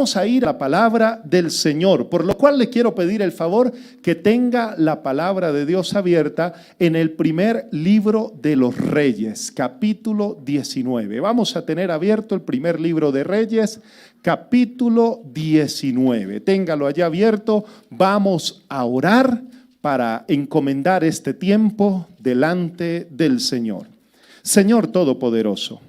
vamos a ir a la palabra del Señor, por lo cual le quiero pedir el favor que tenga la palabra de Dios abierta en el primer libro de los Reyes, capítulo 19. Vamos a tener abierto el primer libro de Reyes, capítulo 19. Téngalo allá abierto, vamos a orar para encomendar este tiempo delante del Señor. Señor Todopoderoso,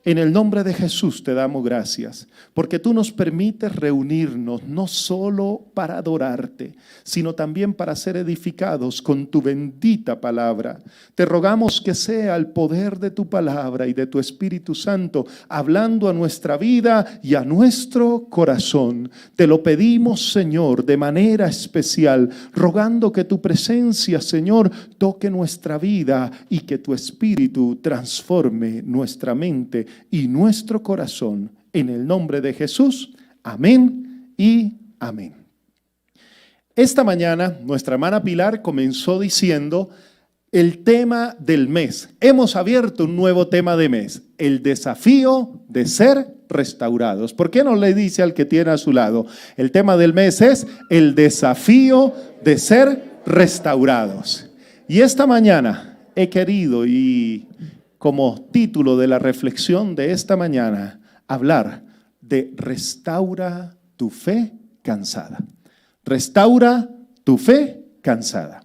en el nombre de Jesús te damos gracias, porque tú nos permites reunirnos no solo para adorarte, sino también para ser edificados con tu bendita palabra. Te rogamos que sea el poder de tu palabra y de tu Espíritu Santo hablando a nuestra vida y a nuestro corazón. Te lo pedimos, Señor, de manera especial, rogando que tu presencia, Señor, toque nuestra vida y que tu Espíritu transforme nuestra mente y nuestro corazón. En el nombre de Jesús, amén y amén. Esta mañana nuestra hermana Pilar comenzó diciendo el tema del mes. Hemos abierto un nuevo tema de mes, el desafío de ser restaurados. ¿Por qué no le dice al que tiene a su lado? El tema del mes es el desafío de ser restaurados. Y esta mañana he querido, y como título de la reflexión de esta mañana, hablar de restaura tu fe cansada. Restaura tu fe cansada.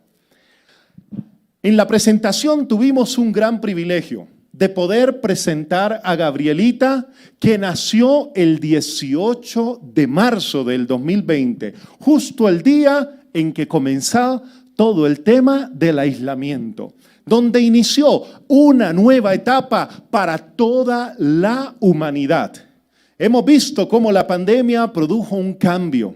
En la presentación tuvimos un gran privilegio de poder presentar a Gabrielita, que nació el 18 de marzo del 2020, justo el día en que comenzó todo el tema del aislamiento, donde inició una nueva etapa para toda la humanidad. Hemos visto cómo la pandemia produjo un cambio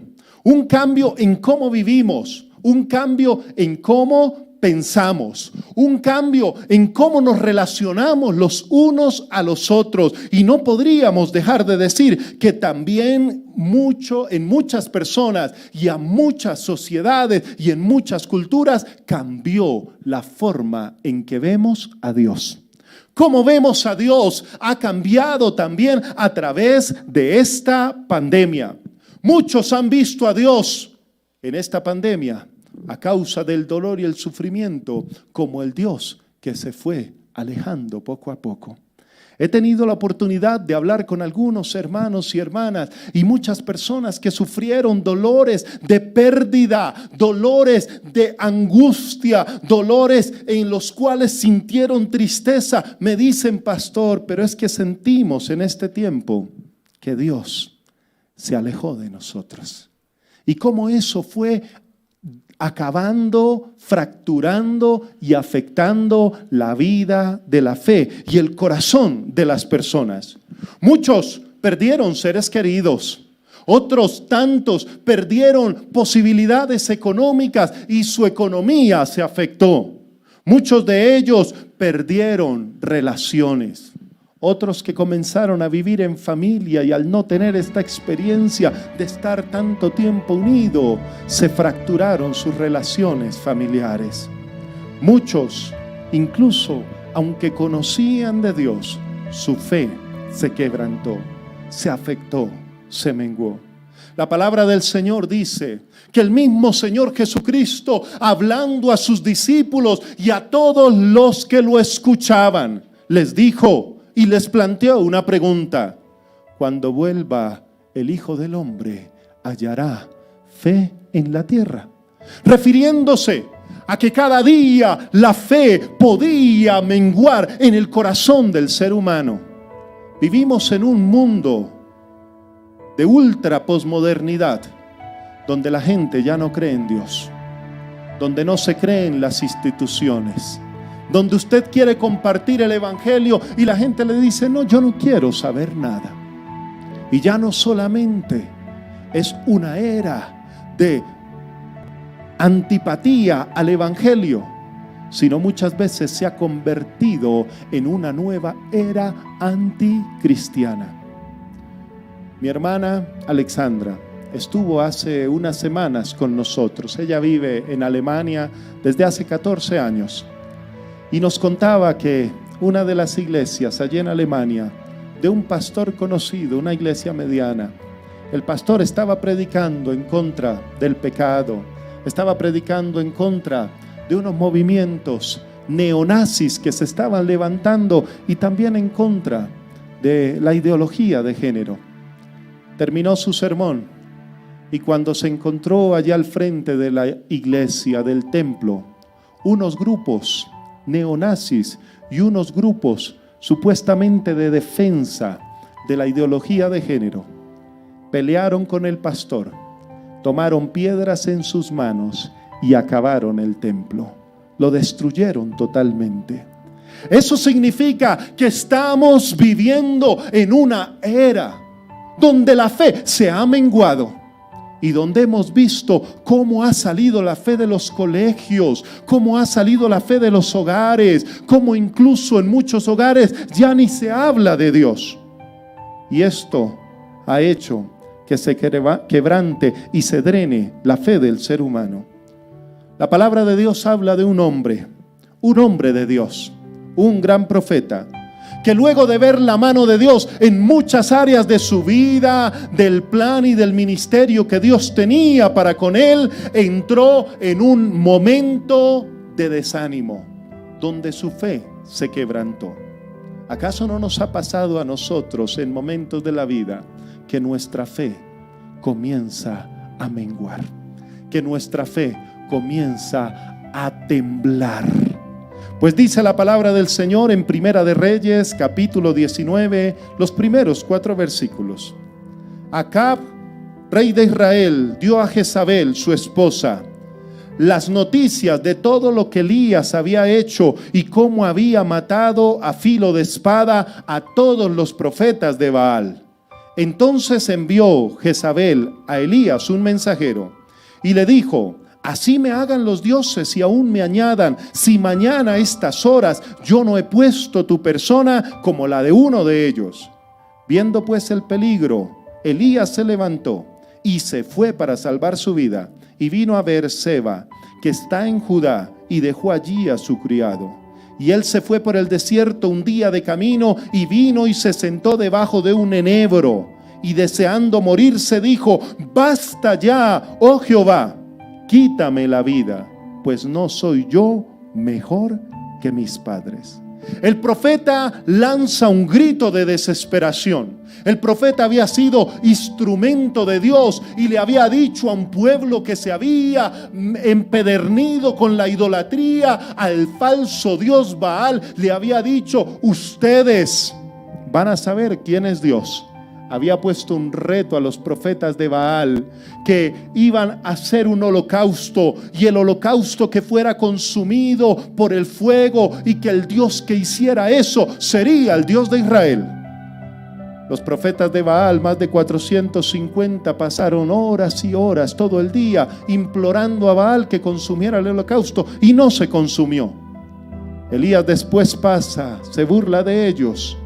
en cómo vivimos, un cambio en cómo pensamos, un cambio en cómo nos relacionamos los unos a los otros. Y no podríamos dejar de decir que también en muchas personas y a muchas sociedades y en muchas culturas cambió la forma en que vemos a Dios. Cómo vemos a Dios ha cambiado también a través de esta pandemia. Muchos han visto a Dios en esta pandemia a causa del dolor y el sufrimiento como el Dios que se fue alejando poco a poco. He tenido la oportunidad de hablar con algunos hermanos y hermanas y muchas personas que sufrieron dolores de pérdida, dolores de angustia, dolores en los cuales sintieron tristeza. Me dicen, pastor, pero es que sentimos en este tiempo que Dios se alejó de nosotros. Y cómo eso fue acabando, fracturando y afectando la vida de la fe y el corazón de las personas. Muchos perdieron seres queridos, otros tantos perdieron posibilidades económicas y su economía se afectó. Muchos de ellos perdieron relaciones. Otros que comenzaron a vivir en familia y al no tener esta experiencia de estar tanto tiempo unidos, se fracturaron sus relaciones familiares. Muchos, incluso aunque conocían de Dios, su fe se quebrantó, se afectó, se menguó. La palabra del Señor dice que el mismo Señor Jesucristo, hablando a sus discípulos y a todos los que lo escuchaban, les dijo y les planteó una pregunta: cuando vuelva el Hijo del Hombre, ¿hallará fe en la tierra? Refiriéndose a que cada día la fe podía menguar en el corazón del ser humano. Vivimos en un mundo de ultra posmodernidad, donde la gente ya no cree en Dios, donde no se cree en las instituciones, donde usted quiere compartir el evangelio y la gente le dice: no, yo no quiero saber nada. Y ya no solamente es una era de antipatía al evangelio, sino muchas veces se ha convertido en una nueva era anticristiana. Mi hermana Alexandra estuvo hace unas semanas con nosotros. Ella vive en Alemania desde hace 14 años. Y nos contaba que una de las iglesias allí en Alemania, de un pastor conocido, una iglesia mediana, El pastor estaba predicando en contra del pecado, estaba predicando en contra de unos movimientos neonazis que se estaban levantando y también en contra de la ideología de género. Terminó su sermón y cuando se encontró allá al frente de la iglesia, del templo, unos grupos neonazis y unos grupos supuestamente de defensa de la ideología de género pelearon con el pastor, tomaron piedras en sus manos y acabaron el templo. Lo destruyeron totalmente. Eso significa que estamos viviendo en una era donde la fe se ha menguado y donde hemos visto cómo ha salido la fe de los colegios, cómo ha salido la fe de los hogares, cómo incluso en muchos hogares ya ni se habla de Dios. Y esto ha hecho que se quebrante y se drene la fe del ser humano. La palabra de Dios habla de un hombre de Dios, un gran profeta, que luego de ver la mano de Dios en muchas áreas de su vida, del plan y del ministerio que Dios tenía para con él, entró en un momento de desánimo, donde su fe se quebrantó. ¿Acaso no nos ha pasado a nosotros en momentos de la vida que nuestra fe comienza a menguar, que nuestra fe comienza a temblar? Pues dice la palabra del Señor en Primera de Reyes, capítulo 19, los primeros 4 versículos. Acab, rey de Israel, dio a Jezabel, su esposa, las noticias de todo lo que Elías había hecho y cómo había matado a filo de espada a todos los profetas de Baal. Entonces envió Jezabel a Elías un mensajero y le dijo: así me hagan los dioses y aún me añadan, si mañana a estas horas yo no he puesto tu persona como la de uno de ellos. Viendo pues el peligro, Elías se levantó y se fue para salvar su vida, y vino a Beerseba, que está en Judá, y dejó allí a su criado. Y él se fue por el desierto un día de camino, y vino y se sentó debajo de un enebro, y deseando morirse dijo: basta ya, oh Jehová, quítame la vida, pues no soy yo mejor que mis padres. El profeta lanza un grito de desesperación. El profeta había sido instrumento de Dios y le había dicho a un pueblo que se había empedernido con la idolatría al falso dios Baal, le había dicho: ustedes van a saber quién es Dios. Había puesto un reto a los profetas de Baal, que iban a hacer un holocausto, y el holocausto que fuera consumido por el fuego, y que el Dios que hiciera eso sería el Dios de Israel. Los profetas de Baal, más de 450, pasaron horas y horas todo el día implorando a Baal que consumiera el holocausto, y no se consumió. Elías después pasa, se burla de ellos,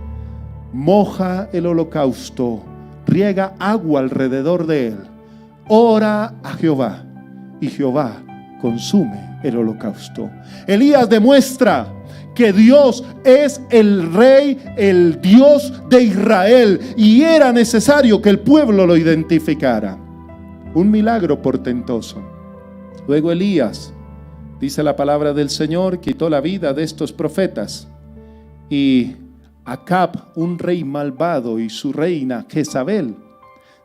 moja el holocausto, riega agua alrededor de él, ora a Jehová, y Jehová consume el holocausto. Elías demuestra que Dios es el rey, el Dios de Israel, y era necesario que el pueblo lo identificara. Un milagro portentoso. Luego Elías, dice la palabra del Señor, quitó la vida de estos profetas, y Acab, un rey malvado, y su reina Jezabel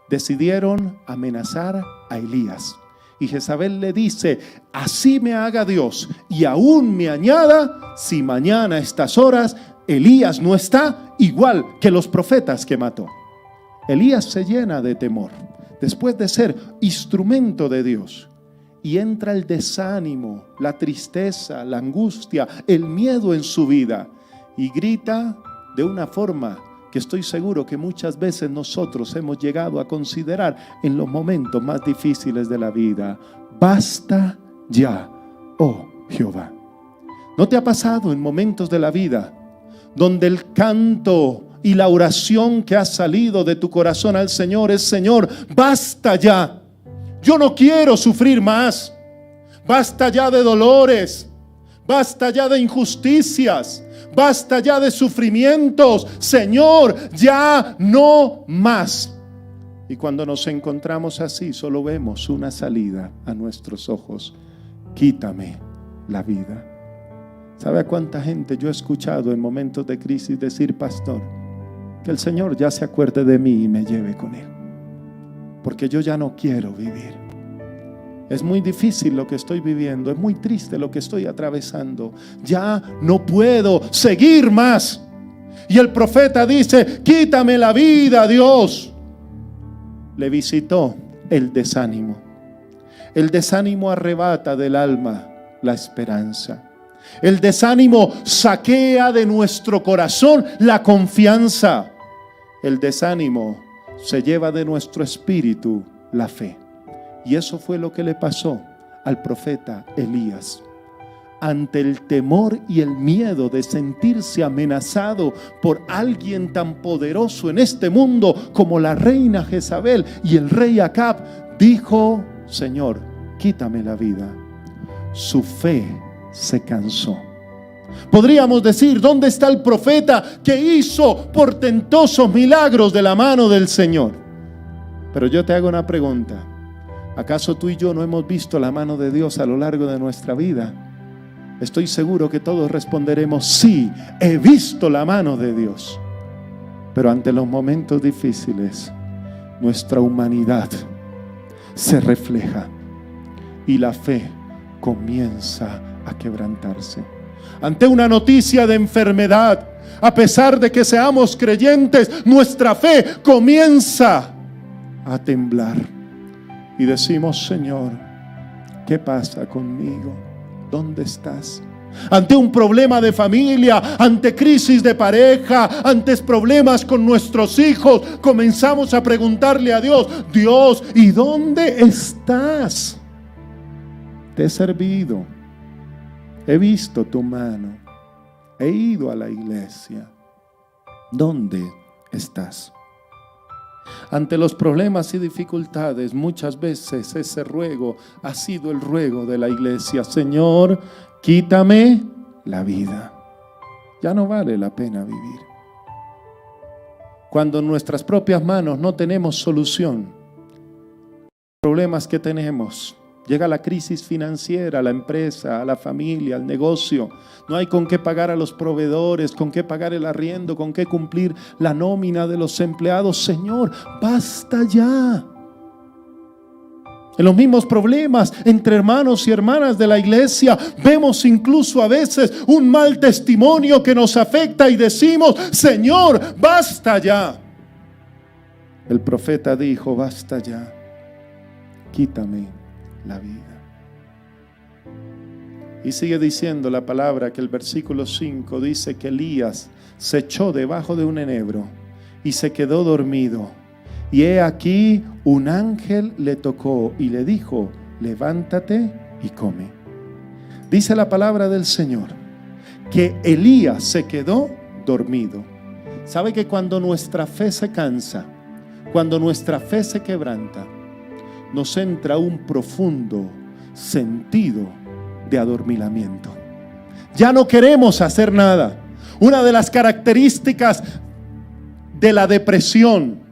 decidieron amenazar a Elías. Y Jezabel le dice: así me haga Dios y aún me añada, si mañana a estas horas Elías no está, igual que los profetas que mató. Elías se llena de temor después de ser instrumento de Dios, y entra el desánimo, la tristeza, la angustia, el miedo en su vida, y grita de una forma que estoy seguro que muchas veces nosotros hemos llegado a considerar en los momentos más difíciles de la vida: basta ya, oh Jehová. ¿No te ha pasado en momentos de la vida donde el canto y la oración que ha salido de tu corazón al Señor es: Señor, basta ya, yo no quiero sufrir más, basta ya de dolores, basta ya de injusticias, basta ya de sufrimientos, Señor, ya no más? Y cuando nos encontramos así, solo vemos una salida a nuestros ojos: quítame la vida. ¿Sabe a cuánta gente yo he escuchado en momentos de crisis decir: pastor, que el Señor ya se acuerde de mí y me lleve con Él, porque yo ya no quiero vivir? Es muy difícil lo que estoy viviendo, es muy triste lo que estoy atravesando, ya no puedo seguir más. Y el profeta dice: quítame la vida, Dios. Le visitó el desánimo. El desánimo arrebata del alma la esperanza. El desánimo saquea de nuestro corazón la confianza. El desánimo se lleva de nuestro espíritu la fe. Y eso fue lo que le pasó al profeta Elías. Ante el temor y el miedo de sentirse amenazado por alguien tan poderoso en este mundo como la reina Jezabel y el rey Acab, dijo: Señor, quítame la vida. Su fe se cansó. Podríamos decir: ¿dónde está el profeta que hizo portentosos milagros de la mano del Señor? Pero yo te hago una pregunta: ¿acaso tú y yo no hemos visto la mano de Dios a lo largo de nuestra vida? Estoy seguro que todos responderemos: sí, he visto la mano de Dios. Pero ante los momentos difíciles, nuestra humanidad se refleja y la fe comienza a quebrantarse. Ante una noticia de enfermedad, a pesar de que seamos creyentes, nuestra fe comienza a temblar. Y decimos: Señor, ¿qué pasa conmigo? ¿Dónde estás? Ante un problema de familia, ante crisis de pareja, ante problemas con nuestros hijos, comenzamos a preguntarle a Dios: Dios, ¿y dónde estás? Te he servido, he visto tu mano, he ido a la iglesia. ¿Dónde estás? Ante los problemas y dificultades, muchas veces ese ruego ha sido el ruego de la iglesia: Señor, quítame la vida. Ya no vale la pena vivir. Cuando en nuestras propias manos no tenemos solución, problemas que tenemos, llega la crisis financiera, a la empresa, a la familia, al negocio. No hay con qué pagar a los proveedores, con qué pagar el arriendo, con qué cumplir la nómina de los empleados. Señor, basta ya. En los mismos problemas entre hermanos y hermanas de la iglesia, vemos incluso a veces un mal testimonio que nos afecta y decimos: Señor, basta ya. El profeta dijo: basta ya, quítame la vida. Y sigue diciendo la palabra que el versículo 5 dice que Elías se echó debajo de un enebro y se quedó dormido. Y he aquí un ángel le tocó y le dijo: levántate y come. Dice la palabra del Señor que Elías se quedó dormido. ¿Sabe que cuando nuestra fe se cansa, cuando nuestra fe se quebranta, nos entra un profundo sentido de adormilamiento? Ya no queremos hacer nada. Una de las características de la depresión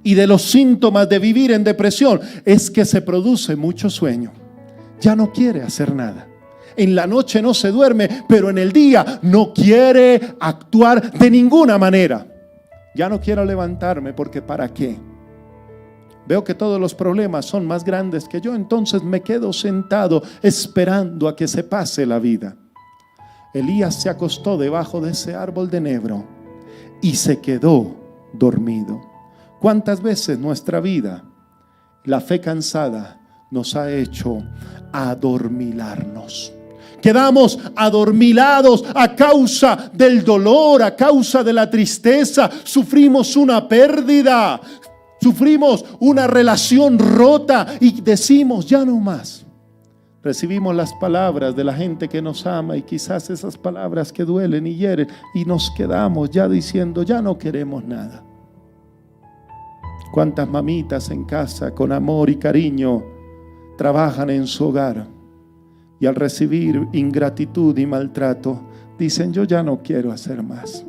y de los síntomas de vivir en depresión es que se produce mucho sueño. Ya no quiere hacer nada. En la noche no se duerme, pero en el día no quiere actuar de ninguna manera. Ya no quiero levantarme porque ¿para qué? Veo que todos los problemas son más grandes que yo, entonces me quedo sentado esperando a que se pase la vida. Elías se acostó debajo de ese árbol de enebro y se quedó dormido. ¿Cuántas veces nuestra vida, la fe cansada, nos ha hecho adormilarnos? Quedamos adormilados a causa del dolor, a causa de la tristeza. Sufrimos una pérdida. Sufrimos una relación rota y decimos: ya no más. Recibimos las palabras de la gente que nos ama y quizás esas palabras que duelen y hieren, y nos quedamos ya diciendo: ya no queremos nada. ¿Cuántas mamitas en casa con amor y cariño trabajan en su hogar y al recibir ingratitud y maltrato dicen: yo ya no quiero hacer más?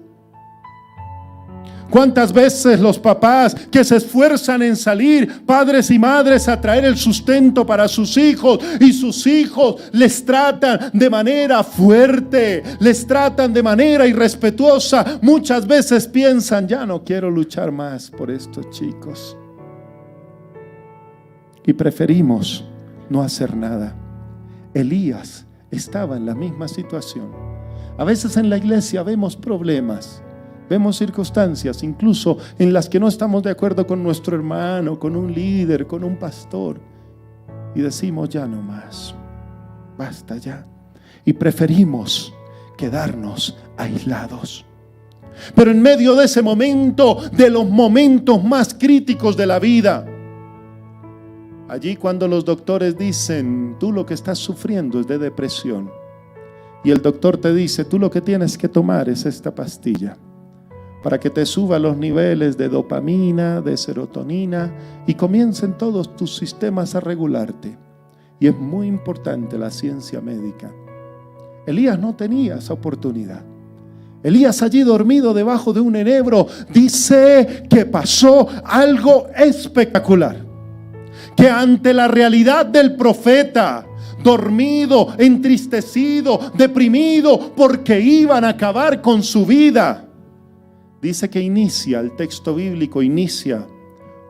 ¿Cuántas veces los papás que se esfuerzan en salir, padres y madres, a traer el sustento para sus hijos, y sus hijos les tratan de manera fuerte, les tratan de manera irrespetuosa? Muchas veces piensan, ya no quiero luchar más por estos chicos, y preferimos no hacer nada. Elías estaba en la misma situación. A veces en la iglesia vemos problemas, vemos circunstancias incluso en las que no estamos de acuerdo con nuestro hermano, con un líder, con un pastor, y decimos, ya no más, basta ya, y preferimos quedarnos aislados. Pero en medio de ese momento, de los momentos más críticos de la vida, allí cuando los doctores dicen, tú lo que estás sufriendo es de depresión, y el doctor te dice, tú lo que tienes que tomar es esta pastilla para que te suba los niveles de dopamina, de serotonina, y comiencen todos tus sistemas a regularte. Y es muy importante la ciencia médica. Elías no tenía esa oportunidad. Elías, allí dormido debajo de un enebro, dice que pasó algo espectacular. Que ante la realidad del profeta, dormido, entristecido, deprimido, porque iban a acabar con su vida, dice que el texto bíblico inicia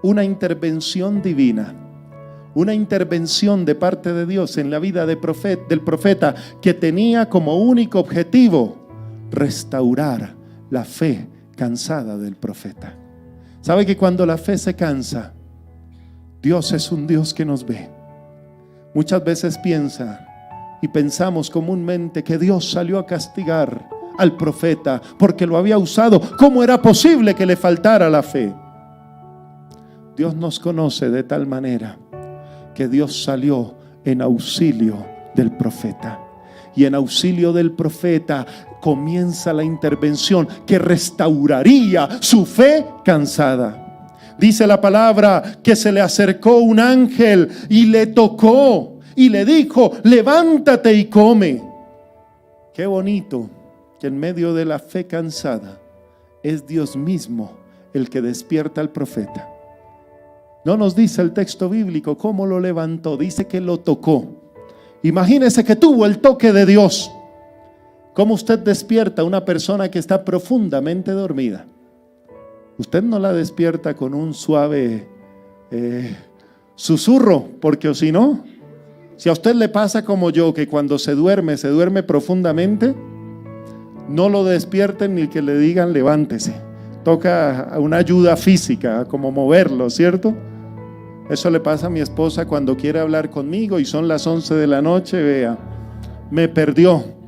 una intervención divina, una intervención de parte de Dios en la vida del profeta, que tenía como único objetivo restaurar la fe cansada del profeta. ¿Sabe que cuando la fe se cansa, Dios es un Dios que nos ve? Muchas veces pensamos comúnmente que Dios salió a castigar al profeta porque lo había usado. ¿Cómo era posible que le faltara la fe? Dios nos conoce de tal manera que Dios salió en auxilio del profeta. Y en auxilio del profeta comienza la intervención que restauraría su fe cansada. Dice la palabra que se le acercó un ángel y le tocó y le dijo, levántate y come. Qué bonito que en medio de la fe cansada es Dios mismo el que despierta al profeta. No nos dice el texto bíblico cómo lo levantó, dice que lo tocó. Imagínese que tuvo el toque de Dios. ¿Cómo usted despierta a una persona que está profundamente dormida? Usted no la despierta con un suave susurro, porque o si no, si a usted le pasa como yo, que cuando se duerme profundamente, no lo despierten ni que le digan levántese. Toca una ayuda física, como moverlo, ¿cierto? Eso le pasa a mi esposa cuando quiere hablar conmigo y son las 11 de la noche, vea, me perdió.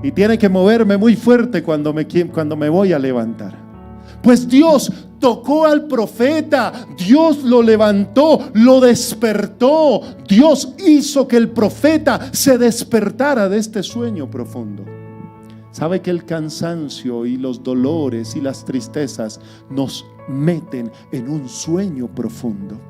Y tiene que moverme muy fuerte cuando me voy a levantar. Pues Dios tocó al profeta, Dios lo levantó, lo despertó. Dios hizo que el profeta se despertara de este sueño profundo. Sabe que el cansancio y los dolores y las tristezas nos meten en un sueño profundo.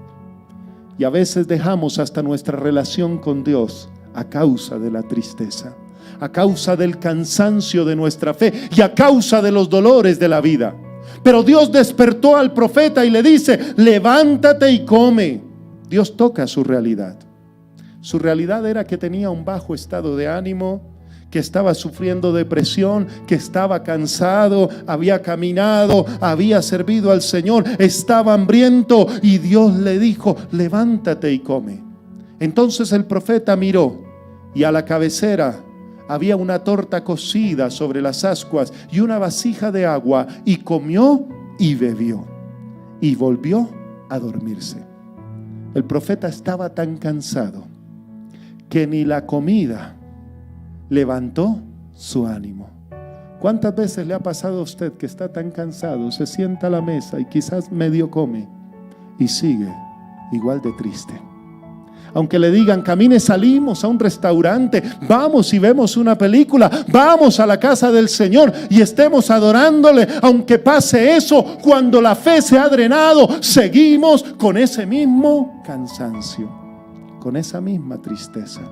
Y a veces dejamos hasta nuestra relación con Dios a causa de la tristeza, a causa del cansancio de nuestra fe y a causa de los dolores de la vida. Pero Dios despertó al profeta y le dice, levántate y come. Dios toca su realidad. Su realidad era que tenía un bajo estado de ánimo, que estaba sufriendo depresión, que estaba cansado, había caminado, había servido al Señor, estaba hambriento, y Dios le dijo, levántate y come. Entonces el profeta miró y a la cabecera había una torta cocida sobre las ascuas y una vasija de agua, y comió y bebió y volvió a dormirse. El profeta estaba tan cansado que ni la comida levantó su ánimo. ¿Cuántas veces le ha pasado a usted que está tan cansado, se sienta a la mesa y quizás medio come y sigue igual de triste? Aunque le digan, camine, salimos a un restaurante, vamos y vemos una película, vamos a la casa del Señor y estemos adorándole, aunque pase eso, cuando la fe se ha drenado, seguimos con ese mismo cansancio, con esa misma tristeza,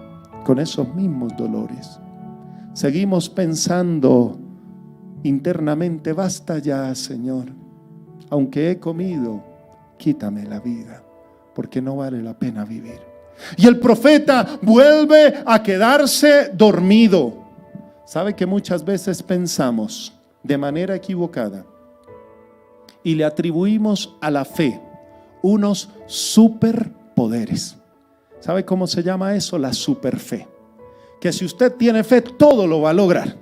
con esos mismos dolores. Seguimos pensando internamente: basta ya, Señor, aunque he comido, quítame la vida, porque no vale la pena vivir. Y el profeta vuelve a quedarse dormido. ¿Sabe que muchas veces pensamos de manera equivocada y le atribuimos a la fe unos superpoderes? ¿Sabe cómo se llama eso? La superfe. Que si usted tiene fe, todo lo va a lograr.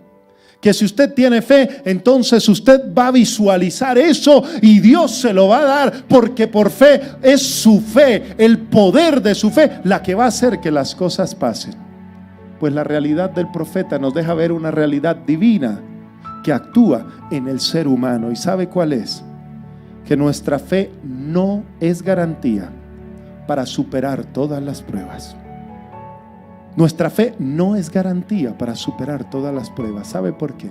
Que si usted tiene fe, entonces usted va a visualizar eso y Dios se lo va a dar, porque por fe es su fe, el poder de su fe, la que va a hacer que las cosas pasen. Pues la realidad del profeta nos deja ver una realidad divina que actúa en el ser humano. ¿Y sabe cuál es? Que nuestra fe no es garantía para superar todas las pruebas. Nuestra fe no es garantía para superar todas las pruebas. ¿Sabe por qué?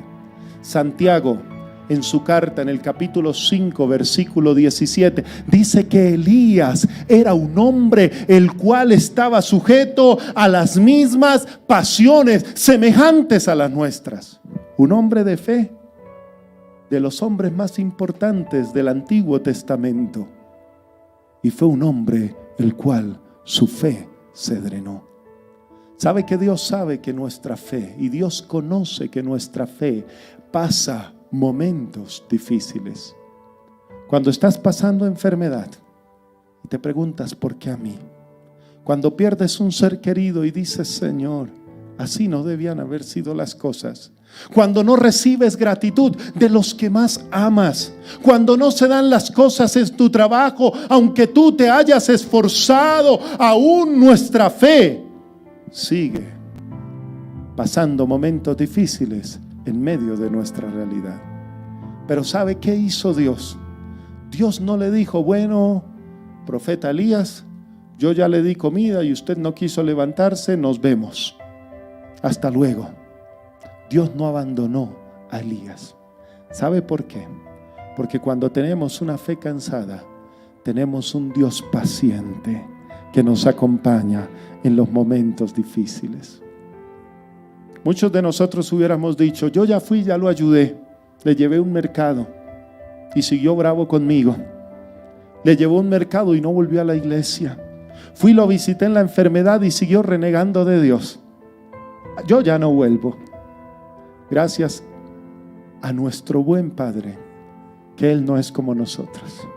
Santiago, en su carta, en el capítulo 5, versículo 17, dice que Elías era un hombre el cual estaba sujeto a las mismas pasiones semejantes a las nuestras. Un hombre de fe, de los hombres más importantes del Antiguo Testamento. Y fue un hombre el cual su fe se drenó. ¿Sabe que Dios sabe que nuestra fe, y Dios conoce que nuestra fe pasa momentos difíciles? Cuando estás pasando enfermedad y te preguntas: ¿por qué a mí? Cuando pierdes un ser querido y dices: Señor, así no debían haber sido las cosas. Cuando no recibes gratitud de los que más amas. Cuando no se dan las cosas en tu trabajo, aunque tú te hayas esforzado, aún nuestra fe sigue pasando momentos difíciles en medio de nuestra realidad. Pero ¿sabe qué hizo Dios? Dios no le dijo: bueno, profeta Elías, yo ya le di comida y usted no quiso levantarse, nos vemos, hasta luego. Dios no abandonó a Elías. ¿Sabe por qué? Porque cuando tenemos una fe cansada, tenemos un Dios paciente que nos acompaña en los momentos difíciles. Muchos de nosotros hubiéramos dicho: yo ya fui, ya lo ayudé, le llevé un mercado y siguió bravo conmigo. Le llevó un mercado y no volvió a la iglesia. Fui, lo visité en la enfermedad y siguió renegando de Dios. Yo ya no vuelvo. Gracias a nuestro buen Padre, que Él no es como nosotros.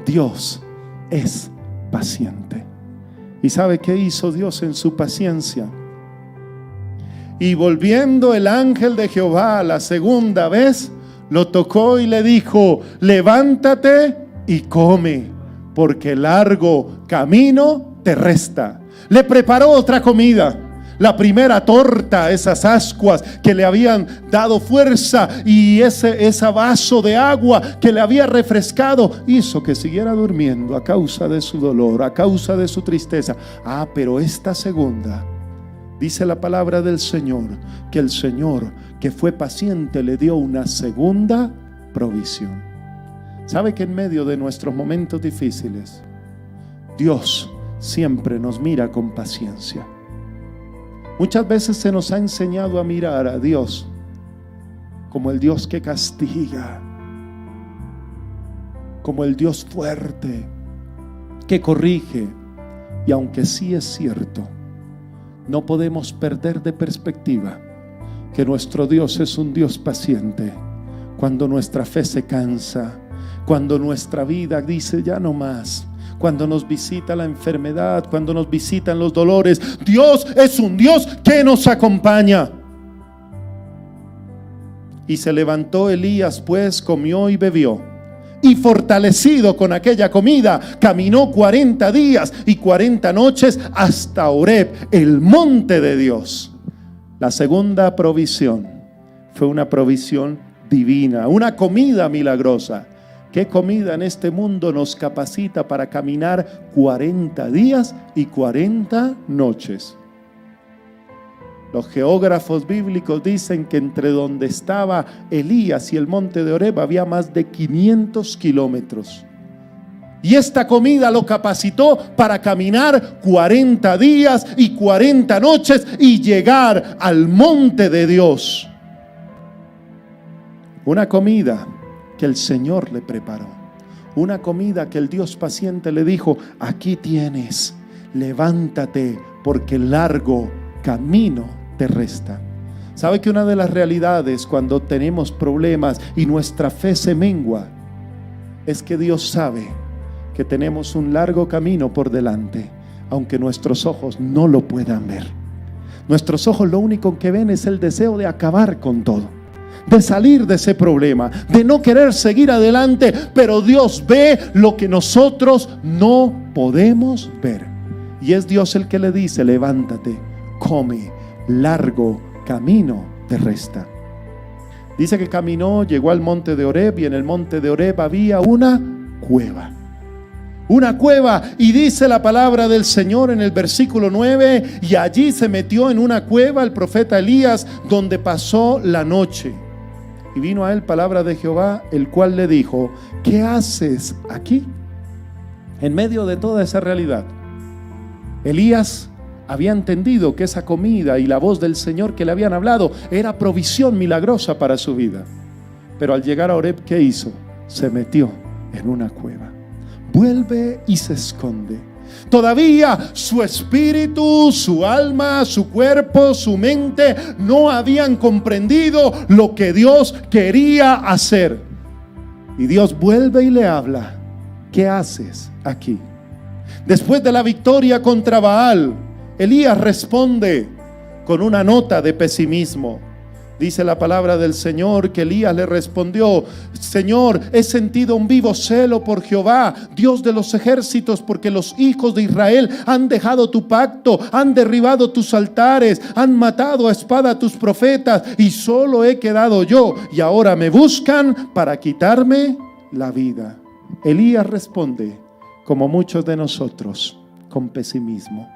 Dios es paciente. ¿Y sabe qué hizo Dios en su paciencia? Y volviendo el ángel de Jehová la segunda vez, lo tocó y le dijo: levántate y come, porque largo camino te resta. Le preparó otra comida. La primera torta, esas ascuas que le habían dado fuerza, y ese vaso de agua que le había refrescado, hizo que siguiera durmiendo a causa de su dolor, a causa de su tristeza. Pero esta segunda, dice la palabra del Señor, que el Señor, que fue paciente, le dio una segunda provisión. ¿Sabe que en medio de nuestros momentos difíciles, Dios siempre nos mira con paciencia? Muchas veces se nos ha enseñado a mirar a Dios como el Dios que castiga, como el Dios fuerte que corrige. Y aunque sí es cierto, no podemos perder de perspectiva que nuestro Dios es un Dios paciente. Cuando nuestra fe se cansa, cuando nuestra vida dice: ya no más, cuando nos visita la enfermedad, cuando nos visitan los dolores, Dios es un Dios que nos acompaña. Y se levantó Elías, pues comió y bebió, y fortalecido con aquella comida, caminó 40 días y 40 noches hasta Horeb, el monte de Dios. La segunda provisión fue una provisión divina, una comida milagrosa. ¿Qué comida en este mundo nos capacita para caminar 40 días y 40 noches? Los geógrafos bíblicos dicen que entre donde estaba Elías y el monte de Horeb había más de 500 kilómetros. Y esta comida lo capacitó para caminar 40 días y 40 noches y llegar al monte de Dios. Una comida que el Señor le preparó. Una comida que el Dios paciente le dijo: aquí tienes, levántate, porque largo camino te resta. ¿Sabe que una de las realidades cuando tenemos problemas y nuestra fe se mengua es que Dios sabe que tenemos un largo camino por delante, aunque nuestros ojos no lo puedan ver? Nuestros ojos lo único que ven es el deseo de acabar con todo, de salir de ese problema, de no querer seguir adelante, pero Dios ve lo que nosotros no podemos ver. Y es Dios el que le dice: levántate, come, largo camino te resta. Dice que caminó, llegó al monte de Horeb, y en el monte de Horeb había una cueva. Una cueva, y dice la palabra del Señor en el versículo 9: y allí se metió en una cueva el profeta Elías, donde pasó la noche. Y vino a él palabra de Jehová, el cual le dijo: ¿qué haces aquí? En medio de toda esa realidad, Elías había entendido que esa comida y la voz del Señor que le habían hablado era provisión milagrosa para su vida. Pero al llegar a Horeb, ¿qué hizo? Se metió en una cueva. Vuelve y se esconde. Todavía su espíritu, su alma, su cuerpo, su mente no habían comprendido lo que Dios quería hacer. Y Dios vuelve y le habla: ¿qué haces aquí? Después de la victoria contra Baal, Elías responde con una nota de pesimismo. Dice la palabra del Señor que Elías le respondió: Señor, he sentido un vivo celo por Jehová, Dios de los ejércitos, porque los hijos de Israel han dejado tu pacto, han derribado tus altares, han matado a espada a tus profetas, y solo he quedado yo, y ahora me buscan para quitarme la vida. Elías responde, como muchos de nosotros, con pesimismo.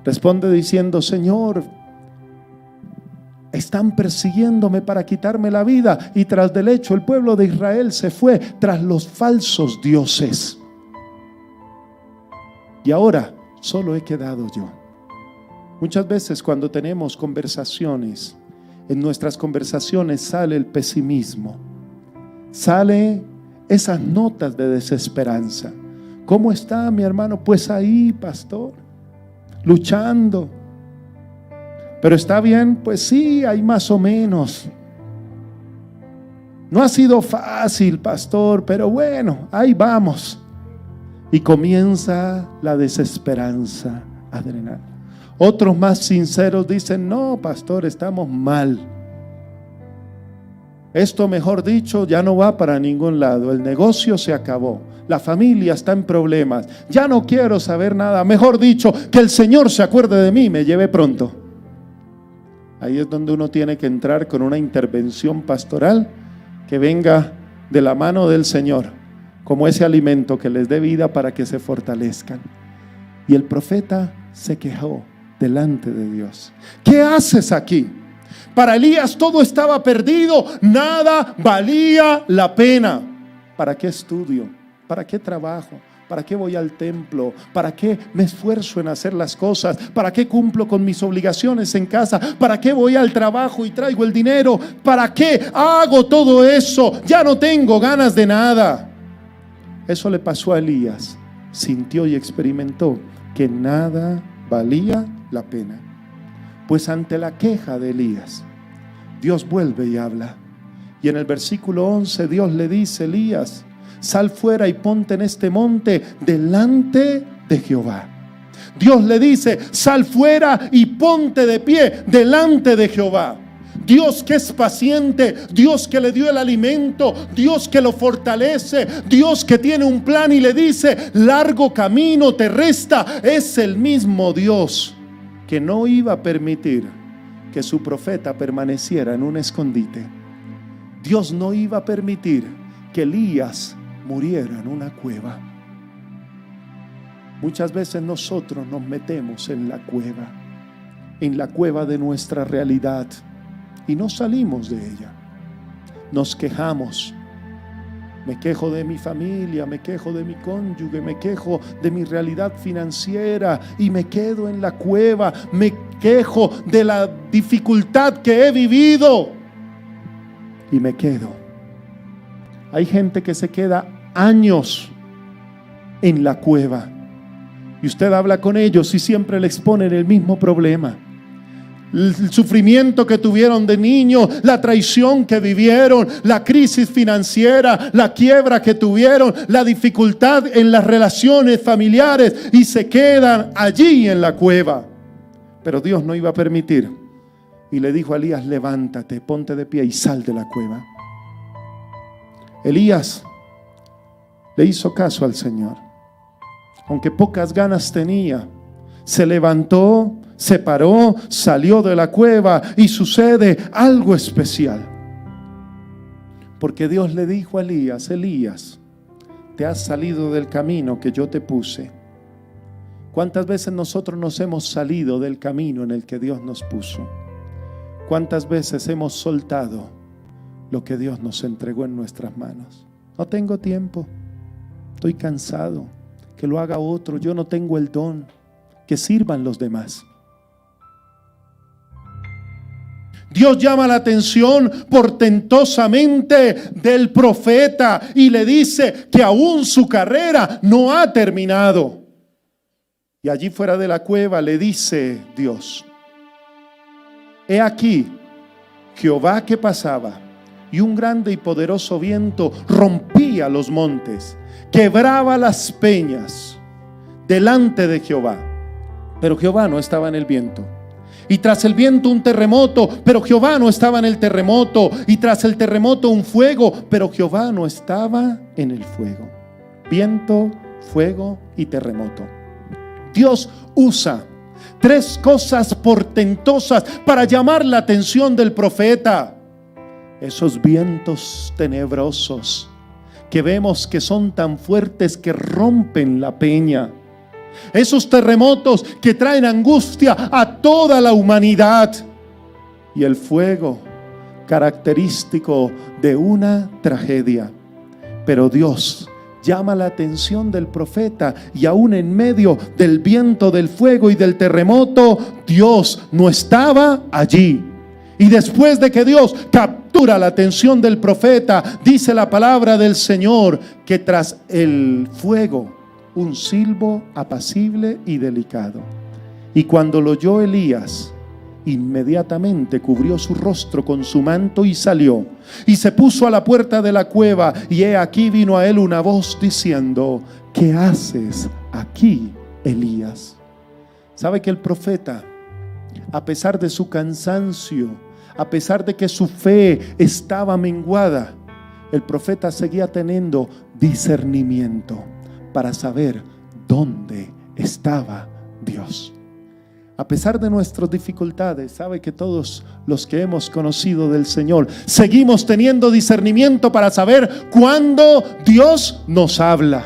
Responde diciendo: Señor, están persiguiéndome para quitarme la vida. Y tras del hecho, el pueblo de Israel se fue tras los falsos dioses. Y ahora solo he quedado yo. Muchas veces cuando tenemos conversaciones, en nuestras conversaciones sale el pesimismo, sale esas notas de desesperanza. ¿Cómo está mi hermano? Pues ahí, pastor, luchando. Pero está bien, pues sí, hay más o menos. No ha sido fácil, pastor, pero bueno, ahí vamos. Y comienza la desesperanza a drenar. Otros más sinceros dicen: no, pastor, estamos mal. Esto, mejor dicho, ya no va para ningún lado. El negocio se acabó. La familia está en problemas. Ya no quiero saber nada. Mejor dicho, que el Señor se acuerde de mí, me lleve pronto. Ahí es donde uno tiene que entrar con una intervención pastoral que venga de la mano del Señor, como ese alimento que les dé vida para que se fortalezcan. Y el profeta se quejó delante de Dios: ¿qué haces aquí? Para Elías todo estaba perdido, nada valía la pena. ¿Para qué estudio? ¿Para qué trabajo? ¿Para qué voy al templo? ¿Para qué me esfuerzo en hacer las cosas? ¿Para qué cumplo con mis obligaciones en casa? ¿Para qué voy al trabajo y traigo el dinero? ¿Para qué hago todo eso? Ya no tengo ganas de nada. Eso le pasó a Elías. Sintió y experimentó que nada valía la pena. Pues ante la queja de Elías, Dios vuelve y habla. Y en el versículo 11 Dios le dice: Elías, sal fuera y ponte en este monte delante de Jehová. Dios le dice: sal fuera y ponte de pie delante de Jehová. Dios que es paciente, Dios que le dio el alimento, Dios que lo fortalece, Dios que tiene un plan y le dice: largo camino te resta. Es el mismo Dios que no iba a permitir que su profeta permaneciera en un escondite. Dios no iba a permitir que Elías muriera en una cueva. Muchas veces nosotros nos metemos en la cueva de nuestra realidad, y no salimos de ella. Nos quejamos. Me quejo de mi familia, me quejo de mi cónyuge, me quejo de mi realidad financiera y me quedo en la cueva. Me quejo de la dificultad que he vivido y me quedo. Hay gente que se queda años en la cueva y usted habla con ellos y siempre le exponen el mismo problema. El sufrimiento que tuvieron de niño, la traición que vivieron, la crisis financiera, la quiebra que tuvieron, la dificultad en las relaciones familiares, y se quedan allí en la cueva. Pero Dios no iba a permitir, y le dijo a Elías: levántate, ponte de pie y sal de la cueva. Elías le hizo caso al Señor, aunque pocas ganas tenía. Se levantó, se paró, salió de la cueva y sucede algo especial. Porque Dios le dijo a Elías: Elías, te has salido del camino que yo te puse. ¿Cuántas veces nosotros nos hemos salido del camino en el que Dios nos puso? ¿Cuántas veces hemos soltado lo que Dios nos entregó en nuestras manos? No tengo tiempo, estoy cansado, que lo haga otro, yo no tengo el don, que sirvan los demás. Dios llama la atención portentosamente del profeta y le dice que aún su carrera no ha terminado. Y allí fuera de la cueva le dice Dios: he aquí Jehová que pasaba, y un grande y poderoso viento rompía los montes, quebraba las peñas delante de Jehová. Pero Jehová no estaba en el viento. Y tras el viento un terremoto, pero Jehová no estaba en el terremoto. Y tras el terremoto un fuego, pero Jehová no estaba en el fuego. Viento, fuego y terremoto. Dios usa tres cosas portentosas para llamar la atención del profeta. Esos vientos tenebrosos que vemos que son tan fuertes que rompen la peña. Esos terremotos que traen angustia a toda la humanidad. Y el fuego, característico de una tragedia. Pero Dios llama la atención del profeta, y aún en medio del viento, del fuego y del terremoto, Dios no estaba allí. Y después de que Dios captura la atención del profeta, dice la palabra del Señor que tras el fuego un silbo apacible y delicado. Y cuando lo oyó Elías, inmediatamente cubrió su rostro con su manto y salió, y se puso a la puerta de la cueva, y he aquí vino a él una voz diciendo: ¿qué haces aquí, Elías? ¿Sabe que el profeta, a pesar de su cansancio, a pesar de que su fe estaba menguada, el profeta seguía teniendo discernimiento para saber dónde estaba Dios? A pesar de nuestras dificultades, sabe que todos los que hemos conocido del Señor seguimos teniendo discernimiento para saber cuándo Dios nos habla.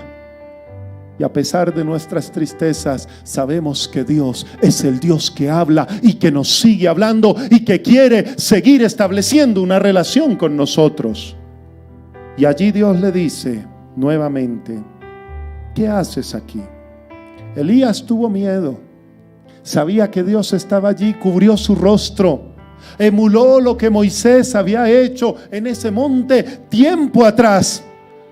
Y a pesar de nuestras tristezas, sabemos que Dios es el Dios que habla y que nos sigue hablando y que quiere seguir estableciendo una relación con nosotros. Y allí Dios le dice nuevamente: ¿qué haces aquí? Elías tuvo miedo. Sabía que Dios estaba allí, cubrió su rostro, emuló lo que Moisés había hecho en ese monte tiempo atrás.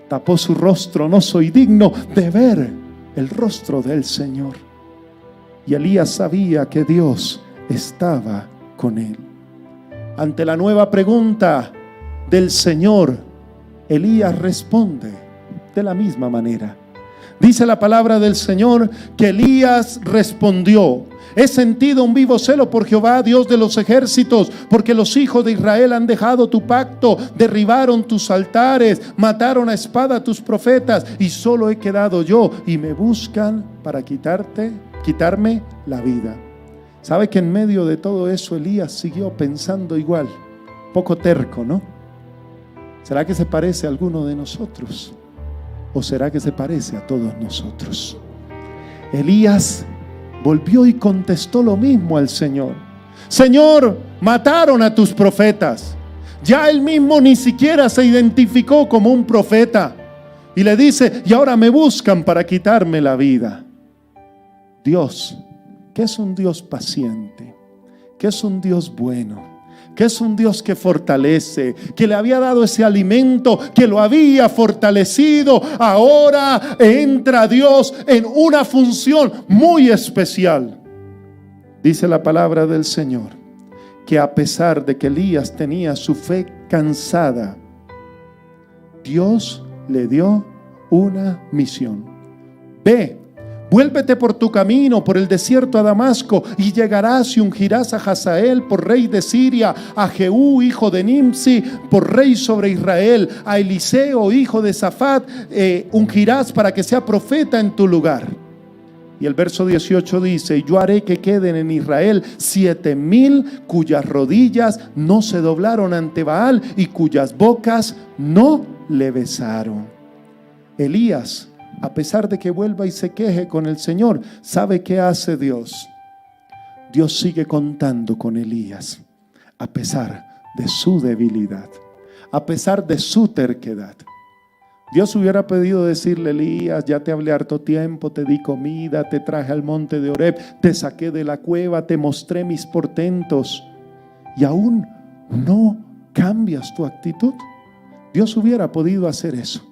Tapó su rostro: no soy digno de ver el rostro del Señor. Y Elías sabía que Dios estaba con él. Ante la nueva pregunta del Señor, Elías responde de la misma manera. Dice la palabra del Señor que Elías respondió: he sentido un vivo celo por Jehová, Dios de los ejércitos, porque los hijos de Israel han dejado tu pacto, derribaron tus altares, mataron a espada a tus profetas, y solo he quedado yo, y me buscan para quitarme la vida. ¿Sabe que en medio de todo eso Elías siguió pensando igual? Poco terco, ¿no? ¿Será que se parece a alguno de nosotros? ¿O será que se parece a todos nosotros? Elías volvió y contestó lo mismo al Señor: Señor, mataron a tus profetas. Ya él mismo ni siquiera se identificó como un profeta. Y le dice: y ahora me buscan para quitarme la vida. Dios, que es un Dios paciente, que es un Dios bueno, que es un Dios que fortalece, que le había dado ese alimento, que lo había fortalecido. Ahora entra Dios en una función muy especial. Dice la palabra del Señor que a pesar de que Elías tenía su fe cansada, Dios le dio una misión. Ve, vuélvete por tu camino, por el desierto a Damasco, y llegarás y ungirás a Hazael por rey de Siria, a Jehú, hijo de Nimsi, por rey sobre Israel, a Eliseo, hijo de Safat, ungirás para que sea profeta en tu lugar. Y el verso 18 dice: yo haré que queden en Israel 7,000 cuyas rodillas no se doblaron ante Baal y cuyas bocas no le besaron. Elías, a pesar de que vuelva y se queje con el Señor, ¿sabe qué hace Dios? Dios sigue contando con Elías, a pesar de su debilidad, a pesar de su terquedad. Dios hubiera podido decirle: Elías, ya te hablé harto tiempo, te di comida, te traje al monte de Horeb, te saqué de la cueva, te mostré mis portentos, y aún no cambias tu actitud. Dios hubiera podido hacer eso.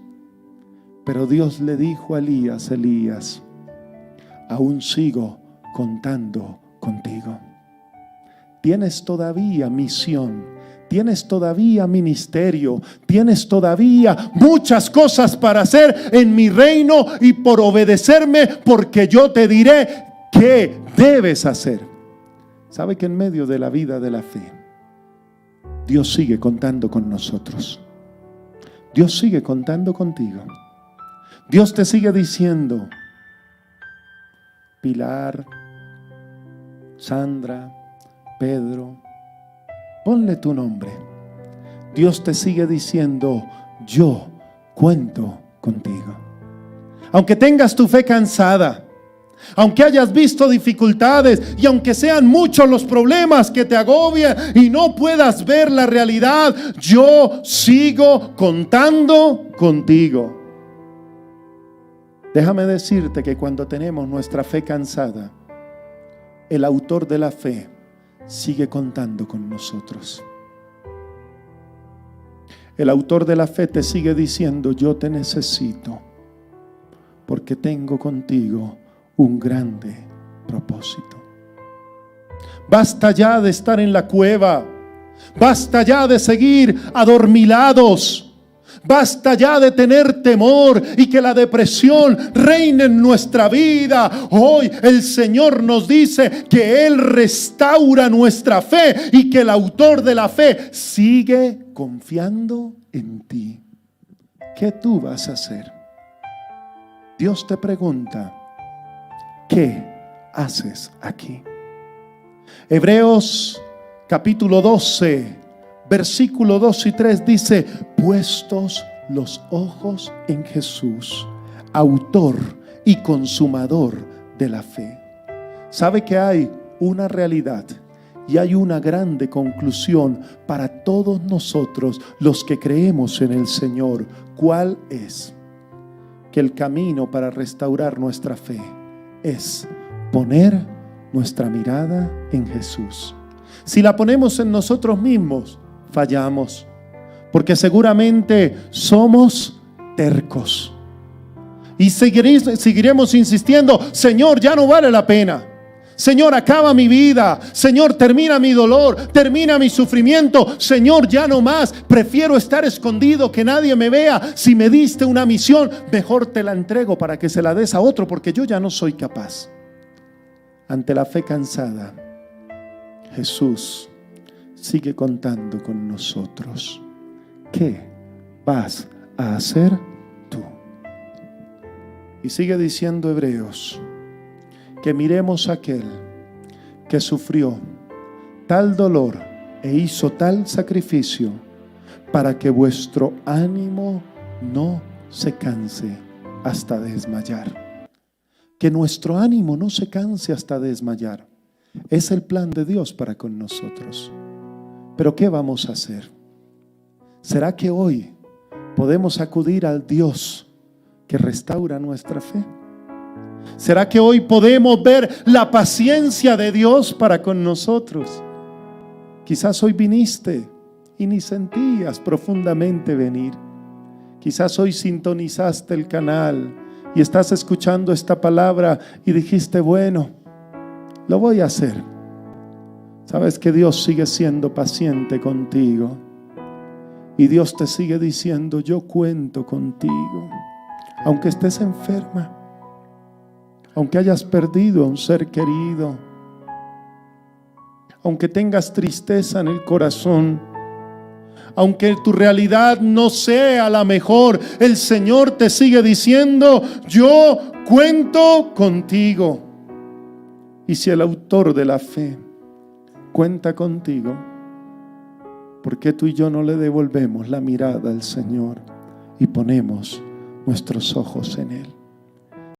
Pero Dios le dijo a Elías: Elías, aún sigo contando contigo. Tienes todavía misión, tienes todavía ministerio, tienes todavía muchas cosas para hacer en mi reino y por obedecerme, porque yo te diré qué debes hacer. ¿Sabe que en medio de la vida de la fe, Dios sigue contando con nosotros? Dios sigue contando contigo. Dios te sigue diciendo: Pilar, Sandra, Pedro, ponle tu nombre. Dios te sigue diciendo: yo cuento contigo. Aunque tengas tu fe cansada, aunque hayas visto dificultades y aunque sean muchos los problemas que te agobian y no puedas ver la realidad, yo sigo contando contigo. Déjame decirte que cuando tenemos nuestra fe cansada, el autor de la fe sigue contando con nosotros. El autor de la fe te sigue diciendo: yo te necesito, porque tengo contigo un grande propósito. Basta ya de estar en la cueva, basta ya de seguir adormilados. Basta ya de tener temor y que la depresión reine en nuestra vida. Hoy el Señor nos dice que Él restaura nuestra fe y que el autor de la fe sigue confiando en ti. ¿Qué tú vas a hacer? Dios te pregunta: ¿qué haces aquí? Hebreos capítulo 12, versículo 2 y 3 dice: puestos los ojos en Jesús, autor y consumador de la fe. ¿Sabe que hay una realidad y hay una grande conclusión para todos nosotros los que creemos en el Señor? ¿Cuál es? Que el camino para restaurar nuestra fe es poner nuestra mirada en Jesús. Si la ponemos en nosotros mismos, fallamos, porque seguramente somos tercos y seguiremos insistiendo: Señor, ya no vale la pena. Señor, acaba mi vida. Señor, termina mi dolor, termina mi sufrimiento. Señor, ya no más. Prefiero estar escondido, que nadie me vea. Si me diste una misión, mejor te la entrego para que se la des a otro, porque yo ya no soy capaz. Ante la fe cansada, Jesús sigue contando con nosotros. ¿Qué vas a hacer tú? Y sigue diciendo Hebreos que miremos a aquel que sufrió tal dolor e hizo tal sacrificio para que vuestro ánimo no se canse hasta desmayar. Que nuestro ánimo no se canse hasta desmayar. Es el plan de Dios para con nosotros. Pero ¿qué vamos a hacer? ¿Será que hoy podemos acudir al Dios que restaura nuestra fe? ¿Será que hoy podemos ver la paciencia de Dios para con nosotros? Quizás hoy viniste y ni sentías profundamente venir. Quizás hoy sintonizaste el canal y estás escuchando esta palabra y dijiste, bueno, lo voy a hacer. Sabes que Dios sigue siendo paciente contigo y Dios te sigue diciendo, yo cuento contigo. Aunque estés enferma, aunque hayas perdido a un ser querido, aunque tengas tristeza en el corazón, aunque tu realidad no sea la mejor, el Señor te sigue diciendo, yo cuento contigo. Y si el autor de la fe cuenta contigo, ¿por qué tú y yo no le devolvemos la mirada al Señor y ponemos nuestros ojos en Él?